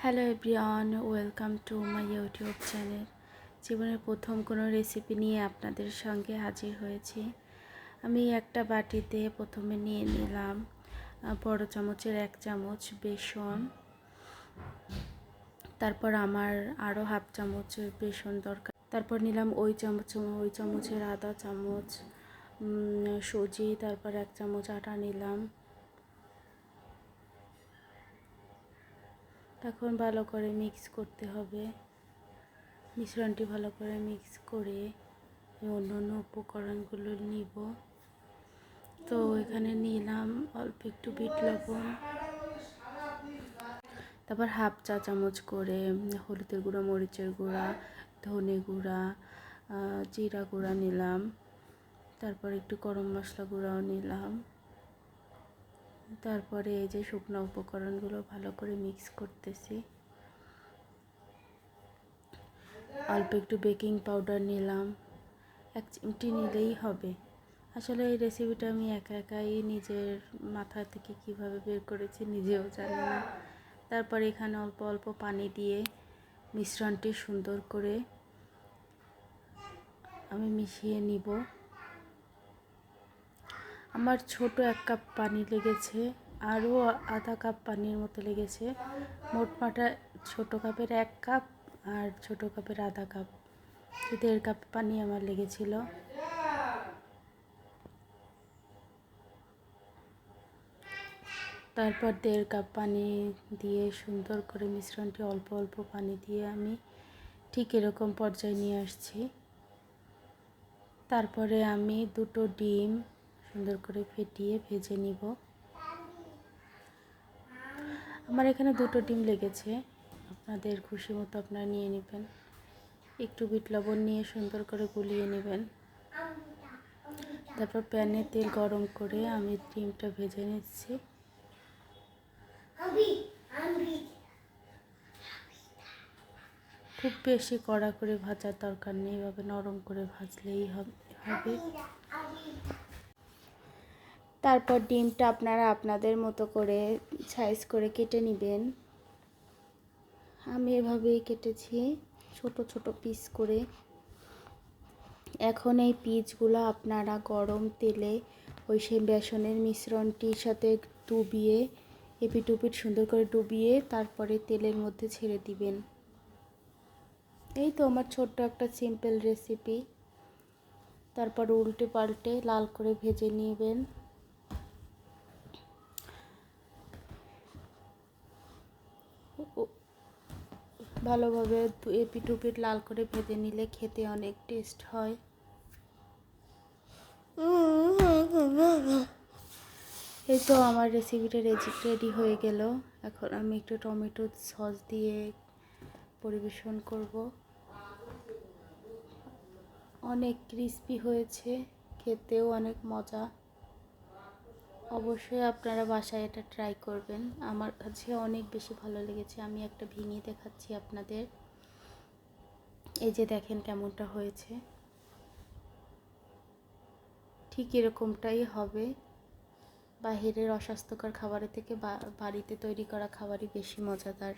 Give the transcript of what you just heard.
Hello everyone, welcome to my YouTube channel. জীবনের প্রথম কোনো রেসিপি নিয়ে আপনাদের সঙ্গে হাজির হয়েছি। আমি একটা বাটিতে প্রথমে নিয়ে নিলাম বড় চামচের 1 চামচ বেসন। তারপর আমার আরও হাফ চামচ বেসন দরকার। তারপর নিলাম ওই চামচের আধা চামচ সুজি। তারপর 1 চামচ আটা নিলাম। এখন ভালো করে মিক্স করতে হবে। মিশ্রণটি ভালো করে মিক্স করে অন্য উপকরণগুলো নিব। তো এখানে নিলাম অল্প একটু বিট লবণ, তারপর হাফ চা চামচ করে হলুদের গুঁড়া, মরিচের গুঁড়া, ধনে গুঁড়া, জিরা গুঁড়া নিলাম। তারপর একটু গরম মশলা গুঁড়াও নিলাম। তারপরে এই যে শুকনো উপকরণগুলো ভালো করে মিক্স করতেছি। অল্প একটু বেকিং পাউডার নিলাম, 1 চিমটি নিলেই হবে। আসলে এই রেসিপিটা আমি একাই নিজের মাথা থেকে কিভাবে বের করেছি নিজেও জানি না। তারপর এখানে অল্প অল্প পানি দিয়ে মিশ্রণটি সুন্দর করে আমি মিশিয়ে নিব। আমার ছোট 1 কাপ পানি লেগেছে, আরও আধা কাপ পানির মতো লেগেছে। মোটমাটা ছোট কাপের 1 কাপ আর ছোট কাপের আধা কাপ, 1.5 কাপ পানি আমার লেগেছিল। তারপর 1.5 কাপ পানি দিয়ে সুন্দর করে মিশ্রণটি অল্প অল্প পানি দিয়ে আমি ঠিক এরকম পর্যায়ে নিয়ে আসছি। তারপরে আমি 2টো ডিম সুন্দর করে ফেটিয়ে ভেজে নিব। আমার এখানে 2টো ডিম লেগেছে, আপনাদের খুশি মতো আপনারা নিয়ে নেবেন। একটু বিট লবণ নিয়ে সুন্দর করে গুলিয়ে নেবেন। তারপর প্যানে তেল গরম করে আমি ডিমটা ভেজে নিচ্ছি। খুব বেশি কড়া করে ভাজার দরকার নেই, এভাবে নরম করে ভাজলেই হবে। তারপর ডিমটা আপনারা আপনাদের মতো করে সাইজ করে কেটে নেবেন। আমি এভাবেই কেটেছি ছোট ছোট পিস করে। এখন এই পিসগুলো আপনারা গরম তেলে ওই সেই বেসনের মিশ্রণটির সাথে ডুবিয়ে এপিট ওপিট সুন্দর করে ডুবিয়ে তারপরে তেলের মধ্যে ছেড়ে দিবেন। এই তো আমার ছোট্ট একটা সিম্পল রেসিপি। তারপর উল্টে পাল্টে লাল করে ভেজে নেবেন। ভালোভাবে এপিট ওপিট লাল করে ভেজে নিলে খেতে অনেক টেস্ট হয়। এই তো আমার রেসিপিটা রেডি হয়ে গেল। এখন আমি একটু টমেটো সস দিয়ে পরিবেশন করব। অনেক ক্রিস্পি হয়েছে, খেতেও অনেক মজা। অবশ্যই আপনারা বাসায় এটা ট্রাই করবেন। আমার কাছে অনেক বেশি ভালো লেগেছে। আমি একটা ভেঙে দেখাচ্ছি আপনাদের। এই যে দেখেন কেমনটা হয়েছে, ঠিক এরকমটাই হবে। বাহিরের অস্বাস্থ্যকর খাবারের থেকে বাড়িতে তৈরি করা খাবারই বেশি মজাদার।